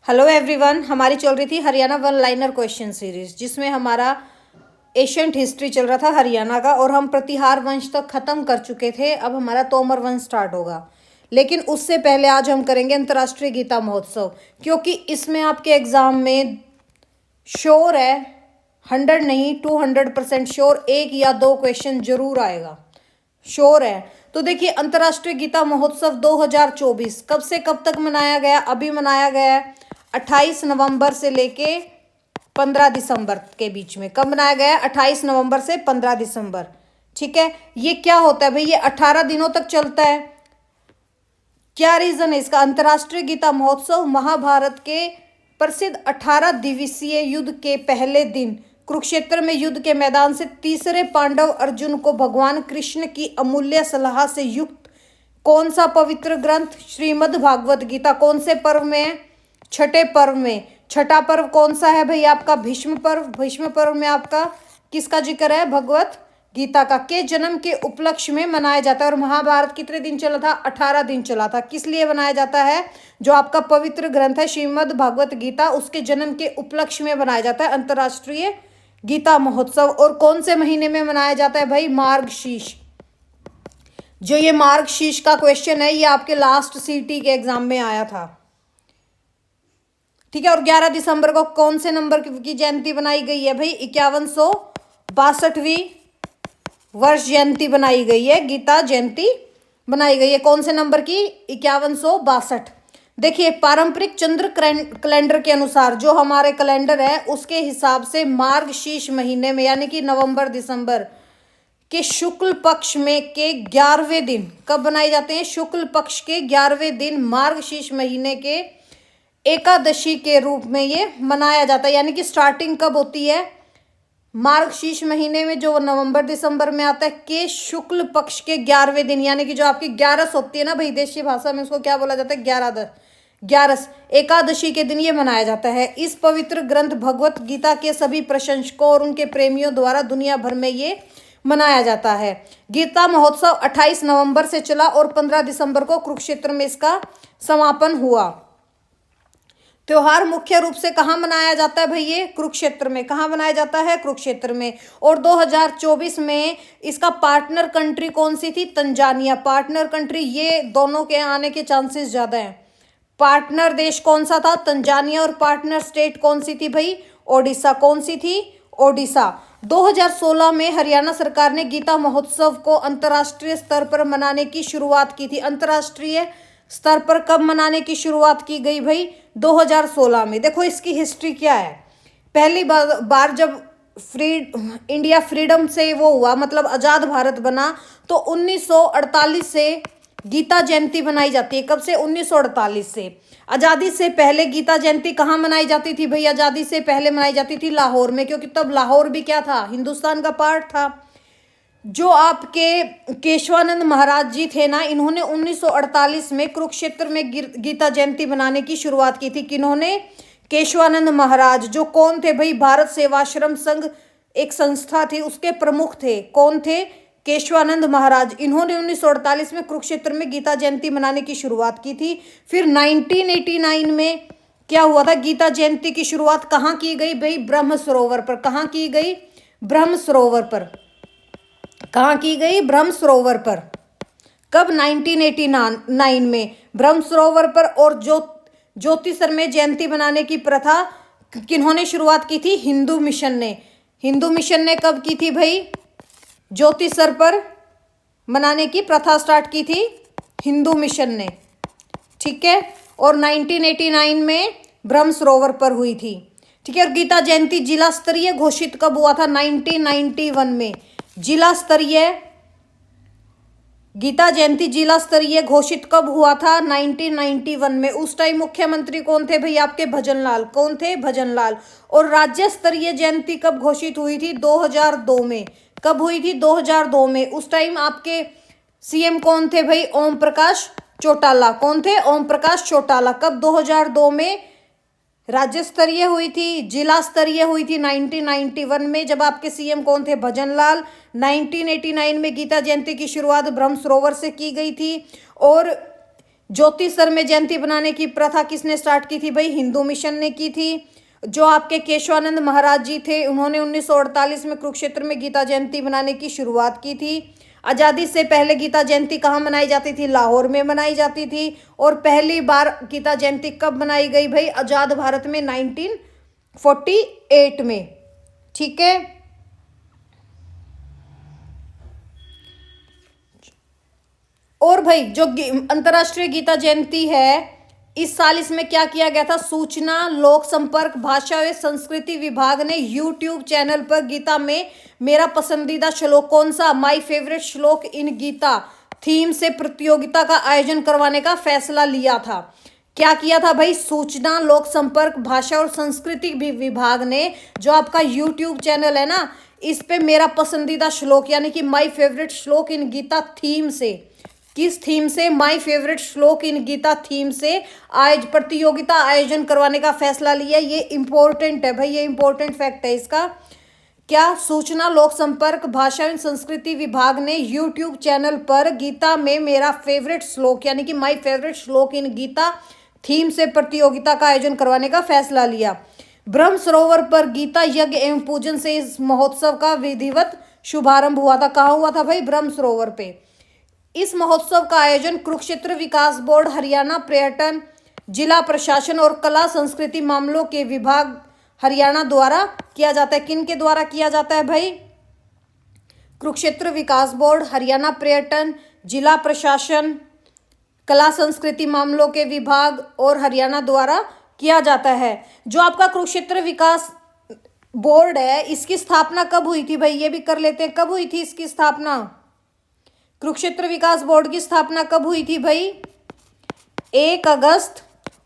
Hello everyone, हमारी चल रही थी Haryana one liner question series, जिसमें हमारा एशियंट हिस्ट्री चल रहा था हरियाणा का और हम प्रतिहार वंश तक खत्म कर चुके थे। अब हमारा तोमर वंश स्टार्ट होगा, लेकिन उससे पहले आज हम करेंगे अंतर्राष्ट्रीय गीता महोत्सव, क्योंकि इसमें आपके एग्जाम में श्योर है, 100 नहीं 200% श्योर, एक या दो क्वेश्चन जरूर आएगा, श्योर है। तो देखिए, अंतर्राष्ट्रीय गीता महोत्सव 2024 कब से कब तक मनाया गया? अभी मनाया गया है 28 नवंबर से लेके 15 दिसंबर के बीच में। कब मनाया गया? 28 नवंबर से 15 दिसंबर। ठीक है, ये क्या होता है भाई? ये 18 दिनों तक चलता है। क्या रीजन है इसका? अंतर्राष्ट्रीय गीता महोत्सव महाभारत के प्रसिद्ध 18 दिवसीय युद्ध के पहले दिन कुरुक्षेत्र में युद्ध के मैदान से तीसरे पांडव अर्जुन को भगवान कृष्ण की अमूल्य सलाह से युक्त कौन सा पवित्र ग्रंथ? श्रीमद् भागवत गीता। कौन से पर्व में है? छठे पर्व में। छठा पर्व कौन सा है भाई? आपका भीष्म पर्व। भीष्म पर्व में आपका किसका जिक्र है? भगवत गीता का। के जन्म के उपलक्ष्य में मनाया जाता है। और महाभारत कितने दिन चला था? 18 दिन चला था। किस लिए मनाया जाता है? जो आपका पवित्र ग्रंथ है श्रीमद् भागवत गीता, उसके जन्म के उपलक्ष्य में मनाया जाता है अंतर्राष्ट्रीय गीता महोत्सव। और कौन से महीने में मनाया जाता है भाई? मार्गशीर्ष। जो ये मार्गशीर्ष का क्वेश्चन है, ये आपके लास्ट सीटी के एग्जाम में आया था। ठीक है, और 11 दिसंबर को कौन से नंबर की जयंती बनाई गई है भाई? 5162वीं वर्ष जयंती बनाई गई है, गीता जयंती बनाई गई है। कौन से नंबर की? 5162। देखिए, पारंपरिक चंद्र कैलेंडर के अनुसार जो हमारे कैलेंडर है, उसके हिसाब से मार्गशीर्ष महीने में, यानी कि नवंबर दिसंबर के शुक्ल पक्ष में के 11वें दिन कब बनाए जाते हैं? शुक्ल पक्ष के 11वें दिन मार्गशीर्ष महीने के एकादशी के रूप में ये मनाया जाता है। यानी कि स्टार्टिंग कब होती है? मार्गशीर्ष महीने में, जो नवंबर दिसंबर में आता है, के शुक्ल पक्ष के 11वें दिन, यानी कि जो आपकी 11स होती है ना भाई, देशी भाषा में उसको क्या बोला जाता है? 11स एकादशी के दिन ये मनाया जाता है। इस पवित्र ग्रंथ भगवत गीता के सभी प्रशंसकों और उनके प्रेमियों द्वारा दुनिया भर में ये मनाया जाता है। गीता महोत्सव 28 नवंबर से चला और 15 दिसंबर को कुरुक्षेत्र में इसका समापन हुआ। त्योहार मुख्य रूप से कहाँ मनाया जाता है भाई? ये कुरुक्षेत्र में। कहाँ मनाया जाता है? कुरुक्षेत्र में। और 2024 में इसका पार्टनर कंट्री कौन सी थी? तंजानिया। पार्टनर कंट्री, ये दोनों के आने के चांसेस ज़्यादा हैं। पार्टनर देश कौन सा था? तंजानिया। और पार्टनर स्टेट कौन सी थी भाई? ओडिशा। कौन सी थी? ओडिशा। 2016 में हरियाणा सरकार ने गीता महोत्सव को अंतर्राष्ट्रीय स्तर पर मनाने की शुरुआत की थी। अंतर्राष्ट्रीय स्तर पर कब मनाने की शुरुआत की गई भाई? 2016 में। देखो, इसकी हिस्ट्री क्या है। पहली बार जब इंडिया फ्रीडम से वो हुआ, मतलब आज़ाद भारत बना, तो 1948 से गीता जयंती मनाई जाती है। कब से? 1948 से। आज़ादी से पहले गीता जयंती कहाँ मनाई जाती थी भाई? आज़ादी से पहले मनाई जाती थी लाहौर में, क्योंकि तब लाहौर भी क्या था? हिंदुस्तान का पार्ट था। जो आपके केशवानंद महाराज जी थे ना, इन्होंने 1948 में कुरुक्षेत्र में गीता जयंती मनाने की शुरुआत की थी। किन्होंने? केशवानंद महाराज। जो कौन थे भाई? भारत सेवाश्रम संघ एक संस्था थी, उसके प्रमुख थे। कौन थे? केशवानंद महाराज। इन्होंने 1948 में कुरुक्षेत्र में गीता जयंती मनाने की शुरुआत की थी। फिर 1989 में क्या हुआ था? गीता जयंती की शुरुआत कहाँ की गई भाई? ब्रह्म सरोवर पर। कहाँ की गई? ब्रह्म सरोवर पर। कहाँ की गई? ब्रह्म सरोवर पर। कब? 1989 में ब्रह्म सरोवर पर। और ज्योतिसर में जयंती मनाने की प्रथा किन्होंने शुरुआत की थी? हिंदू मिशन ने। हिंदू मिशन ने कब की थी भाई? ज्योतिसर पर मनाने की प्रथा स्टार्ट की थी हिंदू मिशन ने। ठीक है, और 1989 में ब्रह्म सरोवर पर हुई थी। ठीक है, और गीता जयंती जिला स्तरीय घोषित कब हुआ था? 1991 में। जिला स्तरीय गीता जयंती जिला स्तरीय घोषित कब हुआ था? 1991 में। उस टाइम मुख्यमंत्री कौन थे भाई? आपके भजनलाल। कौन थे? भजनलाल। और राज्य स्तरीय जयंती कब घोषित हुई थी? 2002 में। कब हुई थी? 2002 में। उस टाइम आपके सीएम कौन थे भाई? ओम प्रकाश चौटाला। कौन थे? ओम प्रकाश चौटाला। कब? 2002 में राज्य स्तरीय हुई थी। जिला स्तरीय हुई थी 1991 में, जब आपके सीएम कौन थे? भजनलाल। 1989 में गीता जयंती की शुरुआत ब्रह्म सरोवर से की गई थी। और ज्योति सर में जयंती बनाने की प्रथा किसने स्टार्ट की थी भाई? हिंदू मिशन ने की थी। जो आपके केशवानंद महाराज जी थे, उन्होंने 1948 में कुरुक्षेत्र में गीता जयंती बनाने की शुरुआत की थी। आज़ादी से पहले गीता जयंती कहाँ मनाई जाती थी? लाहौर में मनाई जाती थी। और पहली बार गीता जयंती कब मनाई गई भाई? आज़ाद भारत में 1948 में। ठीक है, और भाई जो अंतर्राष्ट्रीय गीता जयंती है, इस साल इसमें क्या किया गया था? सूचना लोक संपर्क भाषा एवं संस्कृति विभाग ने यूट्यूब चैनल पर गीता में मेरा पसंदीदा श्लोक कौन सा, माय फेवरेट श्लोक इन गीता थीम से प्रतियोगिता का आयोजन करवाने का फैसला लिया था। क्या किया था भाई? सूचना लोक संपर्क भाषा और संस्कृति विभाग ने जो आपका यूट्यूब चैनल है ना, इस पे मेरा पसंदीदा श्लोक यानी कि माय फेवरेट श्लोक इन गीता थीम से, किस थीम से? माय फेवरेट श्लोक इन गीता थीम से आज प्रतियोगिता आयोजन करवाने का फैसला लिया। ये इंपॉर्टेंट है भाई, ये इंपॉर्टेंट फैक्ट है इसका। क्या? सूचना लोक संपर्क भाषा एवं संस्कृति विभाग ने यूट्यूब चैनल पर गीता में मेरा फेवरेट श्लोक यानी कि माय फेवरेट श्लोक इन गीता थीम से प्रतियोगिता का आयोजन करवाने का फैसला लिया। ब्रह्म सरोवर पर गीता यज्ञ एवं पूजन से इस महोत्सव का विधिवत शुभारंभ हुआ था। कहाँ हुआ था भाई? ब्रह्म सरोवर पे। इस महोत्सव का आयोजन कुरुक्षेत्र विकास बोर्ड, हरियाणा पर्यटन, जिला प्रशासन और कला संस्कृति मामलों के विभाग हरियाणा द्वारा किया जाता है। किन के द्वारा किया जाता है भाई? कुरुक्षेत्र विकास बोर्ड, हरियाणा पर्यटन, जिला प्रशासन, कला संस्कृति मामलों के विभाग और हरियाणा द्वारा किया जाता है। जो आपका कुरुक्षेत्र विकास बोर्ड है, इसकी स्थापना कब हुई थी भाई? ये भी कर लेते हैं, कब हुई थी इसकी स्थापना? कुरुक्षेत्र विकास बोर्ड की स्थापना कब हुई थी भाई? 1 अगस्त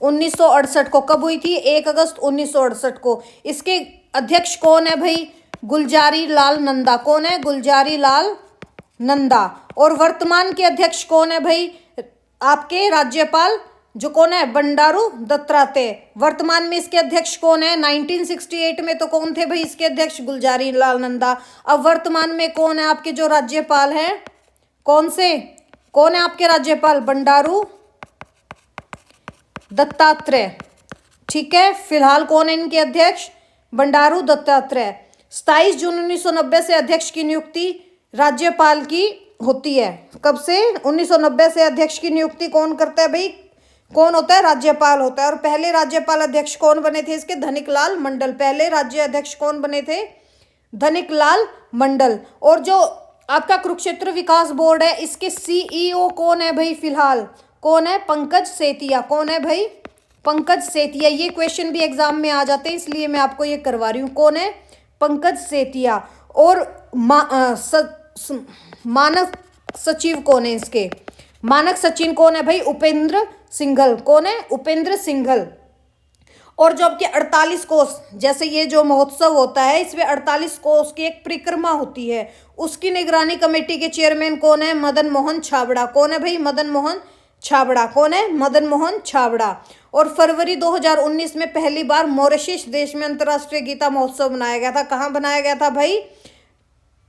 1968 को। कब हुई थी? 1 अगस्त 1968 को। इसके अध्यक्ष कौन है भाई? गुलजारी लाल नंदा। कौन है? गुलजारी लाल नंदा। और वर्तमान के अध्यक्ष कौन है भाई? आपके राज्यपाल जो कौन है? बंडारू दत्तात्रेय। वर्तमान में इसके अध्यक्ष कौन है? 1968 में तो कौन थे भाई इसके अध्यक्ष? गुलजारी लाल नंदा। अब वर्तमान में कौन है आपके जो राज्यपाल हैं? कौन से? कौन है आपके राज्यपाल? बंडारू दत्तात्रेय। ठीक है, फिलहाल कौन है इनके अध्यक्ष? बंडारू दत्तात्रेय। 27 जून 1990 से अध्यक्ष की नियुक्ति राज्यपाल की होती है। कब से? 1990 से अध्यक्ष की नियुक्ति कौन करता है भाई? कौन होता है? राज्यपाल होता है। और पहले राज्यपाल अध्यक्ष कौन बने थे इसके? धनिकलाल मंडल। पहले राज्य अध्यक्ष कौन बने थे? धनिकलाल मंडल। और जो आपका कुरुक्षेत्र विकास बोर्ड है, इसके सीईओ कौन है भाई? फिलहाल कौन है? पंकज सेतिया। कौन है भाई? पंकज सेतिया। ये क्वेश्चन भी एग्जाम में आ जाते हैं, इसलिए मैं आपको ये करवा रही हूँ। कौन है? पंकज सेतिया। और मानक सचिव कौन है इसके? मानक सचिव कौन है भाई? उपेंद्र सिंघल। कौन है? उपेंद्र सिंघल। और जो आपके 48 कोस, जैसे ये जो महोत्सव होता है इसमें 48 कोस की एक परिक्रमा होती है, उसकी निगरानी कमेटी के चेयरमैन कौन है? मदन मोहन छाबड़ा। कौन है भाई? मदन मोहन छाबड़ा। कौन है? मदन मोहन छाबड़ा। और फरवरी 2019 में पहली बार मॉरिशस देश में अंतर्राष्ट्रीय गीता महोत्सव मनाया गया था। कहाँ बनाया गया था भाई?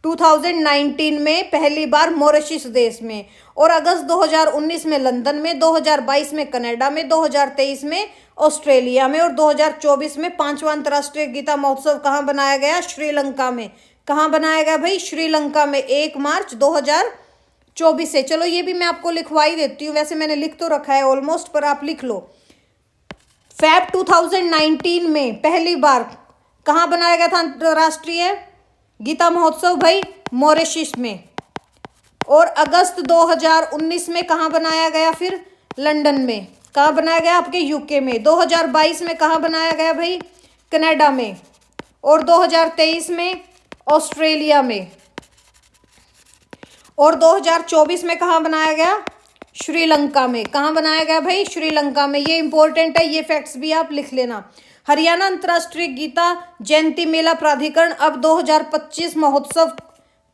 2019 में पहली बार मॉरिशस देश में। और अगस्त 2019 में लंदन में, 2022 में कनाडा में, 2023 में ऑस्ट्रेलिया में और 2024 में 5वां अंतर्राष्ट्रीय गीता महोत्सव कहाँ बनाया गया? श्रीलंका में। कहाँ बनाया गया भाई? श्रीलंका में, 1 मार्च 2024 से। चलो ये भी मैं आपको लिखवा ही देती हूँ, वैसे मैंने लिख तो रखा है ऑलमोस्ट, पर आप लिख लो। फेब 2019 में पहली बार कहाँ बनाया गया था अंतर्राष्ट्रीय गीता महोत्सव भाई? मॉरिशस में। और अगस्त 2019 में कहाँ बनाया गया फिर? लंदन में। कहाँ बनाया गया? आपके यूके में। 2022 में कहाँ बनाया गया भाई? कनाडा में। और 2023 में ऑस्ट्रेलिया में। और 2024 में कहाँ बनाया गया? श्रीलंका में। कहाँ बनाया गया भाई? श्रीलंका में। ये इंपॉर्टेंट है, ये फैक्ट्स भी आप लिख लेना। हरियाणा अंतर्राष्ट्रीय गीता जयंती मेला प्राधिकरण अब 2025 महोत्सव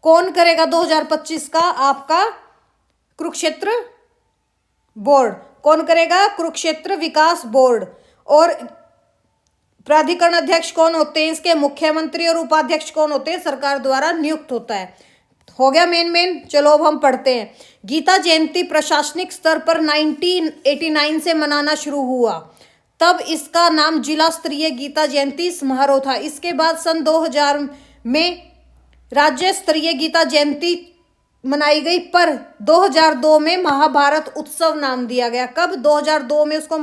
कौन करेगा? 2025 का आपका कुरुक्षेत्र बोर्ड। कौन करेगा? कुरुक्षेत्र विकास बोर्ड। और प्राधिकरण अध्यक्ष कौन होते हैं इसके? मुख्यमंत्री। और उपाध्यक्ष कौन होते हैं? सरकार द्वारा नियुक्त हो गया मेन। चलो अब हम पढ़ते हैं। गीता जयंती प्रशासनिक स्तर पर 1989 से मनाना शुरू हुआ, तब इसका नाम जिला स्तरीय गीता जयंती समारोह था। इसके बाद सन 2000 में राज्य स्तरीय गीता जयंती मनाई गई, पर 2002 में महाभारत उत्सव नाम दिया गया। कब? 2002 में उसको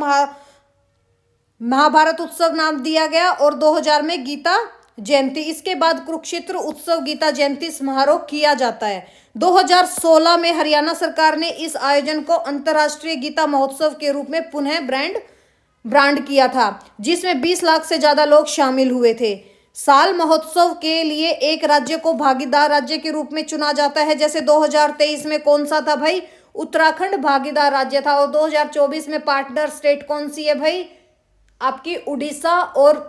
महाभारत उत्सव नाम दिया गया और 2000 में गीता जयंती। इसके बाद कुरुक्षेत्र उत्सव गीता जयंती समारोह किया जाता है। 2016 में हरियाणा सरकार ने इस आयोजन को अंतर्राष्ट्रीय गीता महोत्सव के रूप में पुनः ब्रांड किया था, जिसमें 20 लाख से ज्यादा लोग शामिल हुए थे। साल महोत्सव के लिए एक राज्य को भागीदार राज्य के रूप में चुना जाता है। जैसे 2023 में कौन सा था भाई? उत्तराखंड भागीदार राज्य था। और 2024 में पार्टनर स्टेट कौन सी है भाई? आपकी उड़ीसा। और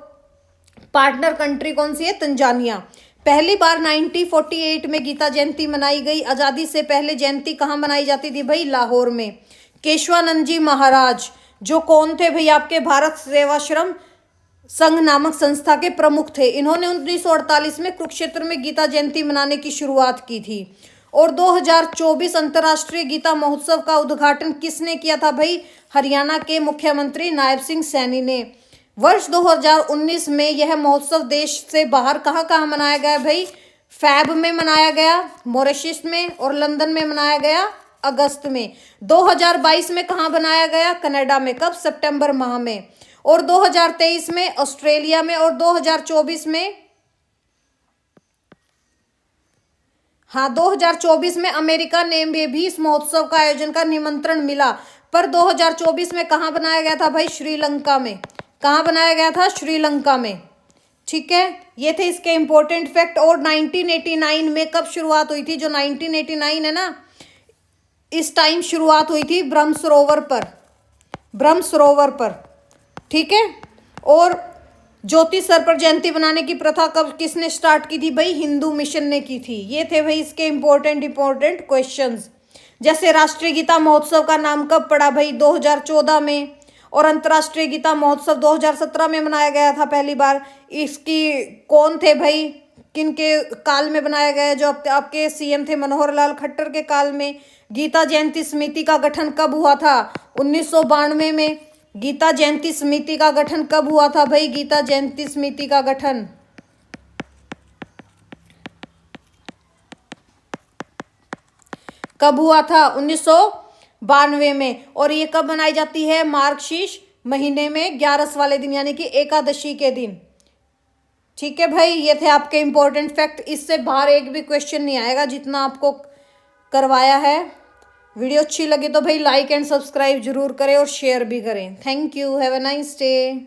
पार्टनर कंट्री कौन सी है? तंजानिया। पहली बार 1948 में गीता जयंती मनाई गई। आजादी से पहले जयंती कहाँ मनाई जाती थी भाई? लाहौर में। केशवानंद जी महाराज जो कौन थे भाई? आपके भारत सेवाश्रम संघ नामक संस्था के प्रमुख थे। इन्होंने 1948 में कुरुक्षेत्र में गीता जयंती मनाने की शुरुआत की थी। और 2024 अंतर्राष्ट्रीय गीता महोत्सव का उद्घाटन किसने किया था भाई? हरियाणा के मुख्यमंत्री नायब सिंह सैनी ने। वर्ष 2019 में यह महोत्सव देश से बाहर कहाँ कहाँ मनाया गया भाई? फैब में मनाया गया, मॉरिशस में, और लंदन में मनाया गया अगस्त में। 2022 में कहाँ बनाया गया? कनाडा में। कब? सितंबर माह में। और 2023 में ऑस्ट्रेलिया में। और 2024 में 2024 में अमेरिका ने भी इस महोत्सव का आयोजन का निमंत्रण मिला, पर 2024 में कहाँ बनाया गया था भाई? श्रीलंका में। कहाँ बनाया गया था? श्रीलंका में। ठीक है, ये थे इसके इंपॉर्टेंट फैक्ट। और 1989 में कब शुरुआत हुई थी? जो 1989 है ना, इस टाइम शुरुआत हुई थी ब्रह्म सरोवर पर। ठीक है। और ज्योति स्तर पर जयंती बनाने की प्रथा कब किसने स्टार्ट की थी भाई? हिंदू मिशन ने की थी। ये थे भाई इसके इंपॉर्टेंट क्वेश्चंस। जैसे राष्ट्रीय गीता महोत्सव का नाम कब पड़ा भाई? 2014 में। और अंतर्राष्ट्रीय गीता महोत्सव 2017 में मनाया गया था पहली बार। इसकी कौन थे भाई? किनके काल में बनाया गया? जो आपके सीएम थे मनोहर लाल खट्टर के काल में। गीता जयंती समिति का गठन कब हुआ था? 1992 में। गीता जयंती समिति का गठन कब हुआ था भाई? गीता जयंती समिति का गठन कब हुआ था? 1992 में। और ये कब मनाई जाती है? मार्गशीर्ष महीने में 11 वाले दिन, यानी कि एकादशी के दिन। ठीक है भाई, ये थे आपके इंपॉर्टेंट फैक्ट। इससे बाहर एक भी क्वेश्चन नहीं आएगा जितना आपको करवाया है। वीडियो अच्छी लगी तो भाई लाइक एंड सब्सक्राइब जरूर करें और शेयर भी करें। Thank you. Have a nice day.